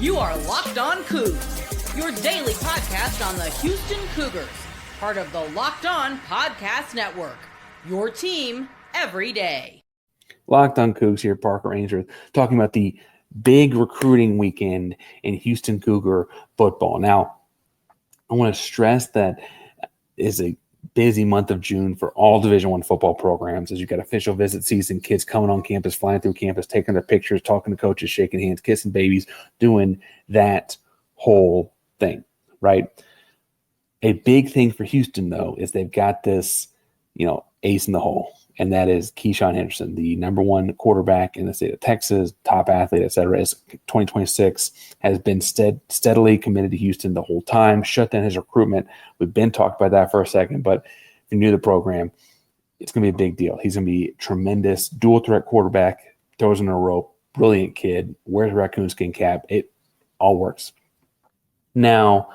You are Locked On Cougs, your daily podcast on the Houston Cougars, part of the Locked On Podcast Network, your team every day. Locked On Coogs here, Parker Ainsworth, talking about the big recruiting weekend in Houston Cougar football. Now, I want to stress that it's a busy month of June for all Division I football programs as you got official visit season, kids coming on campus, flying through campus, taking their pictures, talking to coaches, shaking hands, kissing babies, doing that whole thing, right? A big thing for Houston, though, is they've got this, ace in the hole, and that is Keisean Henderson, the number one quarterback in the state of Texas, top athlete, et cetera, is 2026, has been steadily committed to Houston the whole time, shut down his recruitment. We've been talking about that for a second, but if you're new to the program, it's going to be a big deal. He's going to be tremendous, dual-threat quarterback, throws in a rope, brilliant kid, wears a raccoon skin cap. It all works. Now,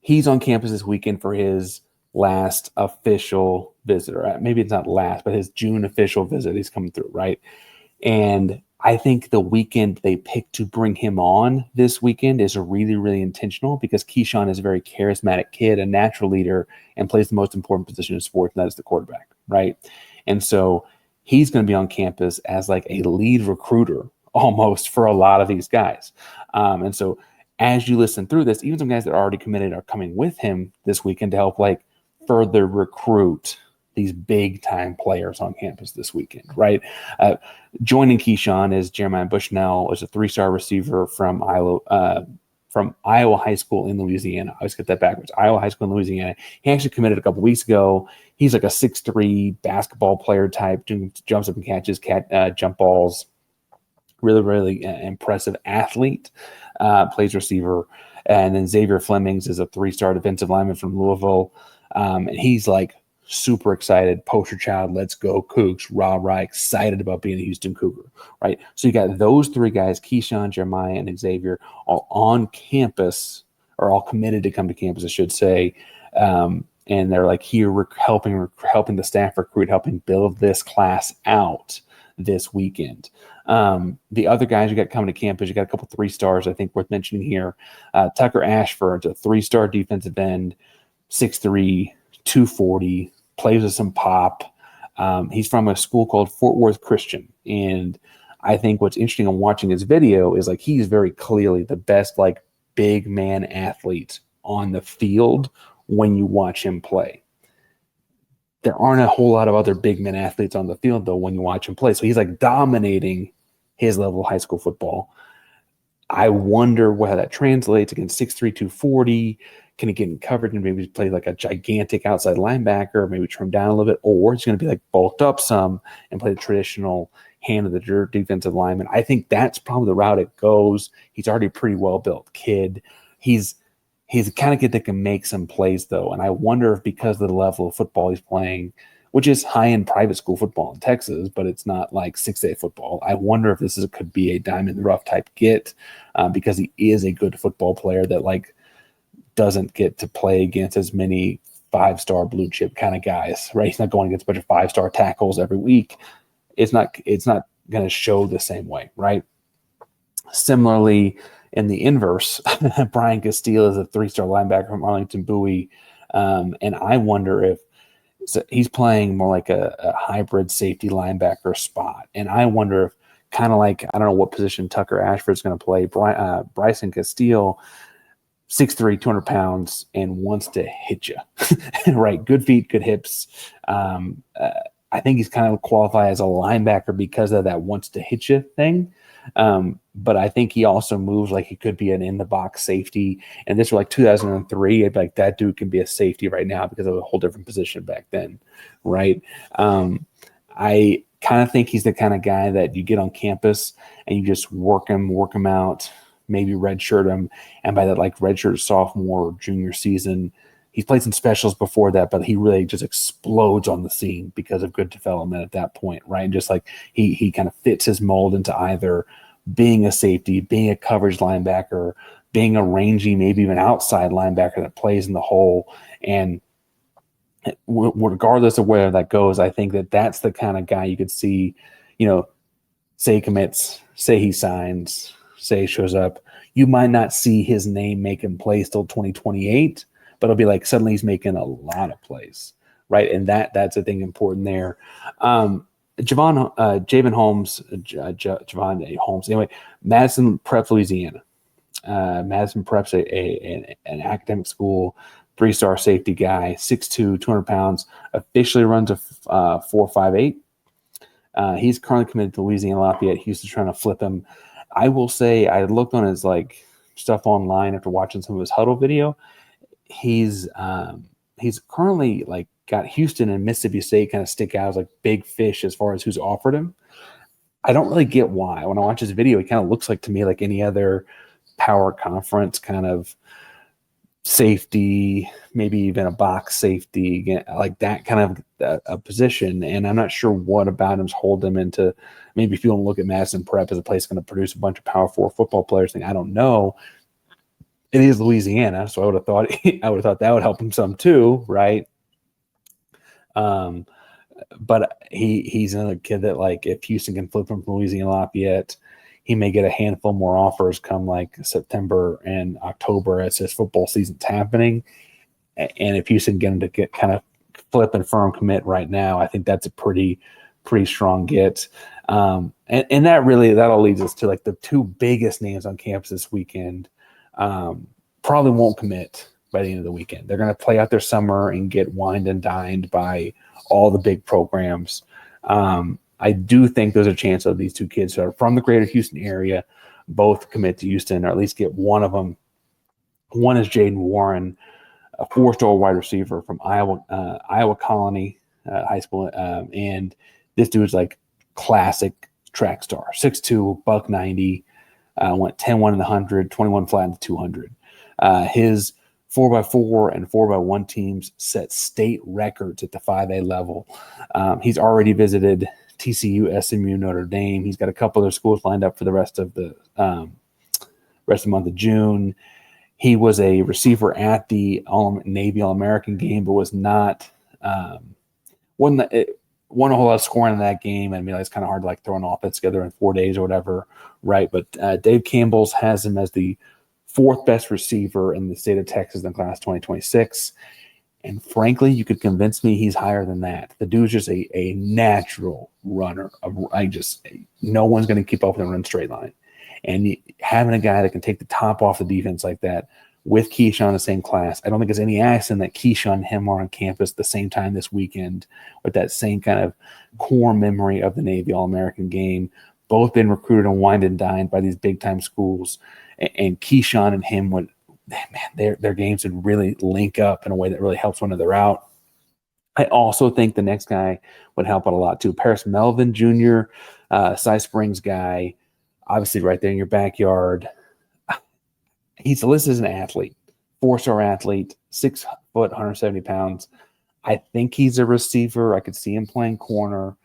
he's on campus this weekend for his last official visit, or maybe it's not last, but his June official visit. He's coming through, right? And I think the weekend they picked to bring him on this weekend is really, really intentional because Keyshawn is a very charismatic kid, a natural leader, and plays the most important position in sports, and that is the quarterback, right? And so he's going to be on campus as like a lead recruiter almost for a lot of these guys. And so as you listen through this, even some guys that are already committed are coming with him this weekend to help further recruit these big-time players on campus this weekend, right? Joining Keyshawn is Jeremiah Bushnell, is a three-star receiver from Iowa High School in Louisiana. I always get that backwards. Iowa High School in Louisiana. He actually committed a couple weeks ago. He's like a 6'3" basketball player type, doing jumps up and catches, jump balls. Really, really impressive athlete. Plays receiver. And then Xavier Flemings is a three-star defensive lineman from Louisville. And he's super excited, poster child, let's go Cougs, rah, excited about being a Houston Cougar, right? So you got those three guys, Keyshawn, Jeremiah, and Xavier, all on campus, or all committed to come to campus, I should say. And they're here helping the staff recruit, helping build this class out this weekend. The other guys you got coming to campus, you got a couple 3-stars, I think worth mentioning here. Tucker Ashford, a 3-star defensive end, 6'3", 240, plays with some pop. He's from a school called Fort Worth Christian. And I think what's interesting on watching his video is he's very clearly the best big man athlete on the field when you watch him play. There aren't a whole lot of other big man athletes on the field, though, when you watch him play. So he's dominating his level of high school football. I wonder how that translates against 6'3", 240. Can he get in coverage and maybe play a gigantic outside linebacker, maybe trim down a little bit, or he's going to be bulked up some and play the traditional hand of the defensive lineman. I think that's probably the route it goes. He's already a pretty well-built kid. He's the kind of kid that can make some plays, though, and I wonder if because of the level of football he's playing, which is high-end private school football in Texas, but it's not 6A football. I wonder if this could be a diamond-in-the-rough type get because he is a good football player that doesn't get to play against as many 5-star blue chip kind of guys, right? He's not going against a bunch of 5-star tackles every week. It's not going to show the same way, right? Similarly, in the inverse, Bryson Castile is a 3-star linebacker from Arlington Bowie. And I wonder if he's playing more like a hybrid safety linebacker spot. And I wonder if I don't know what position Tucker Ashford's going to play. Bryson Castile, 6'3", 200 pounds, and wants to hit you. Right, good feet, good hips. I think he's kind of qualified as a linebacker because of that wants to hit you thing. But I think he also moves he could be an in-the-box safety. And this was 2003. I'd be that dude can be a safety right now because of a whole different position back then, right? I kind of think he's the kind of guy that you get on campus and you just work him out, maybe redshirt him, and by that redshirt sophomore or junior season, he's played some specials before that, but he really just explodes on the scene because of good development at that point, right? And just he kind of fits his mold into either being a safety, being a coverage linebacker, being a rangy, maybe even outside linebacker that plays in the hole. And regardless of where that goes, I think that's the kind of guy you could see, say he commits, say he signs, say shows up, you might not see his name making plays till 2028, but it'll be like suddenly he's making a lot of plays, right? And that's a thing important there. Javon Holmes, Javon Holmes. Anyway, Madison Prep, Louisiana. Madison Prep's an academic school, 3-star safety guy, 6'2", 200 pounds, officially runs a 4.58. He's currently committed to Louisiana Lafayette. Houston's trying to flip him. I will say I looked on his stuff online after watching some of his huddle video. He's currently got Houston and Mississippi State kind of stick out as big fish as far as who's offered him. I don't really get why. When I watch his video, he kind of looks to me like any other power conference kind of safety, maybe even a box safety, like that kind of a position. And I'm not sure what about him's hold him into maybe if you don't look at Madison Prep as a place going to produce a bunch of Power 4 football players. I don't know. It is Louisiana, so I would have thought that would help him some too, right? But he's another kid that if Houston can flip him from Louisiana Lafayette, he may get a handful more offers come September and October as his football season's happening. And if Houston get him to get kind of flip and firm commit right now, I think that's a pretty strong get. And that all leads us to the two biggest names on campus this weekend. Probably won't commit by the end of the weekend. They're going to play out their summer and get wined and dined by all the big programs. I do think there's a chance of these two kids who are from the greater Houston area both commit to Houston, or at least get one of them. One is Jaden Warren, a 4-star wide receiver from Iowa Colony High School. And this dude's classic track star, 6'2", $190, went 10-1 in the 100, 21 flat in the 200. His 4x4 and 4x1 teams set state records at the 5A level. He's already visited TCU, SMU, Notre Dame. He's got a couple other schools lined up for the rest of the month of June. He was a receiver at the Navy All-American game, but was not won a whole lot of scoring in that game. I mean, it's kind of hard to throw an offense together in 4 days or whatever, right? But Dave Campbell's has him as the 4th best receiver in the state of Texas in class 2026. And frankly, you could convince me he's higher than that. The dude's just a natural runner. No one's going to keep up with him run straight line. And having a guy that can take the top off the defense like that with Keyshawn in the same class, I don't think there's any accident that Keyshawn and him are on campus at the same time this weekend with that same kind of core memory of the Navy All-American game. Both been recruited and wined and dined by these big-time schools. And Keyshawn and him would – their games would really link up in a way that really helps one another out. I also think the next guy would help out a lot too. Melvin Jr., Cy Springs guy, obviously right there in your backyard. He's listed as an athlete, 4-star athlete, 6 foot, 170 pounds. I think he's a receiver. I could see him playing corner.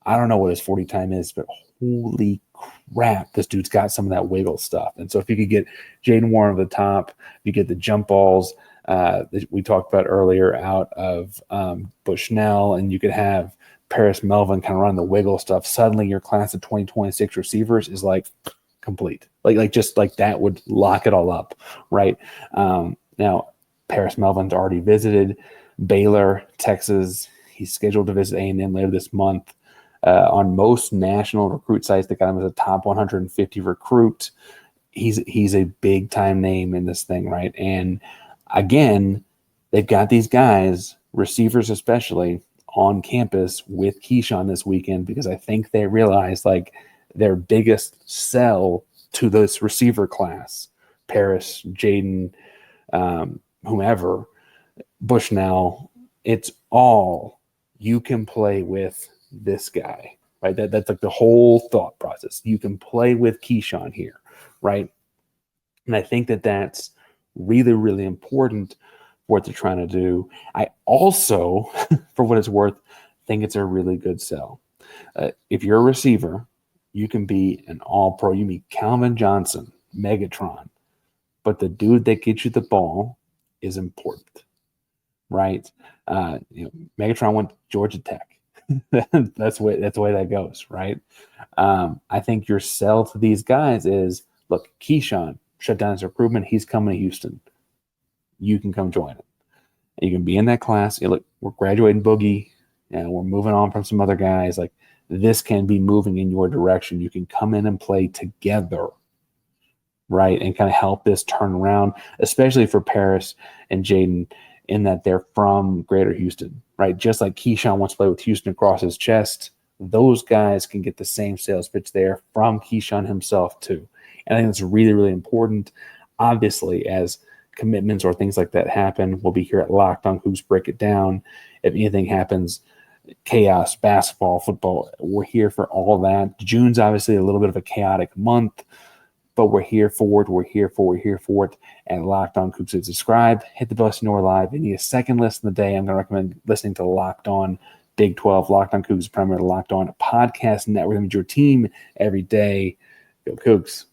I don't know what his 40 time is, but holy crap, this dude's got some of that wiggle stuff. And so if you could get Jaden Warren at the top, you get the jump balls that we talked about earlier out of Bushnell, and you could have Paris Melvin kind of run the wiggle stuff, suddenly your class of 2026 receivers is complete. Just that would lock it all up, right? Now, Paris Melvin's already visited Baylor, Texas. He's scheduled to visit A&M later this month. On most national recruit sites, they got him as a top 150 recruit. He's a big time name in this thing, right? And again, they've got these guys, receivers especially, on campus with Keyshawn this weekend because I think they realize their biggest sell to this receiver class, Paris, Jaden, whomever, Bushnell, it's all you can play with this guy, right? That's the whole thought process. You can play with Keyshawn here, right? And I think that's really, really important for what they're trying to do. I also, for what it's worth, think it's a really good sell. If you're a receiver, you can be an all-pro. You meet Calvin Johnson, Megatron, but the dude that gets you the ball is important, right? Megatron went to Georgia Tech. That's the way that goes, right? I think your sell to these guys is look, Keyshawn shut down his recruitment. He's coming to Houston. You can come join him. And you can be in that class. Look, we're graduating Boogie, and we're moving on from some other guys. Like, this can be moving in your direction. You can come in and play together, right, and kind of help this turn around, especially for Paris and Jaden, in that they're from Greater Houston, right? Just like Keyshawn wants to play with Houston across his chest, those guys can get the same sales pitch there from Keyshawn himself too. And I think that's really, really important. Obviously, as commitments or things like that happen, we'll be here at Locked On Coogs, break it down. If anything happens, chaos, basketball, football, we're here for all that. June's obviously a little bit of a chaotic month, but we're here for it. We're here for it. And Locked On Coogs, subscribe, hit the bell so you know we're live. If you need a second listen of the day, I'm going to recommend listening to Locked On Big 12. Locked On Coogs, primarily Locked On podcast network. Your team every day. Go Cougs.